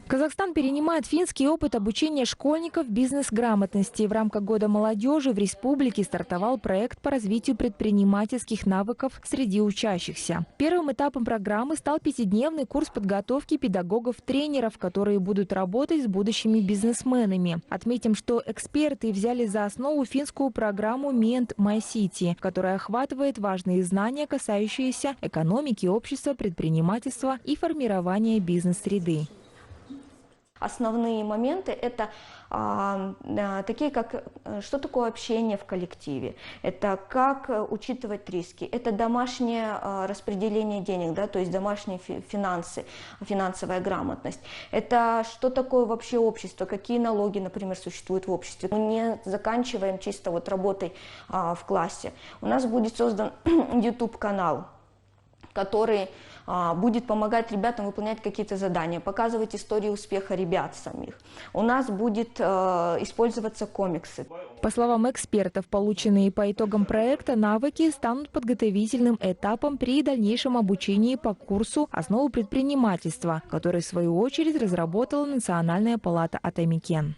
Казахстан перенимает финский опыт обучения школьников бизнес-грамотности. В рамках Года молодежи в республике стартовал проект по развитию предпринимательских навыков среди учащихся. Первым этапом программы стал 5-дневный курс подготовки педагогов-тренеров, которые будут работать с будущими бизнесменами. Отметим, что эксперты взяли за основу финскую программу Мент MyCity, которая охватывает важные знания, касающиеся экономики, общества, предпринимательства и формирования бизнес-среды. Основные моменты – это такие, как что такое общение в коллективе, это как учитывать риски, это домашнее распределение денег, да, то есть домашние финансы, финансовая грамотность, это что такое вообще общество, какие налоги, например, существуют в обществе. Мы не заканчиваем чисто вот работой в классе. У нас будет создан YouTube-канал, который будет помогать ребятам выполнять какие-то задания, показывать истории успеха ребят самих. У нас будет использоваться комиксы. По словам экспертов, полученные по итогам проекта навыки станут подготовительным этапом при дальнейшем обучении по курсу «Основы предпринимательства», который в свою очередь разработала Национальная палата Атамекен.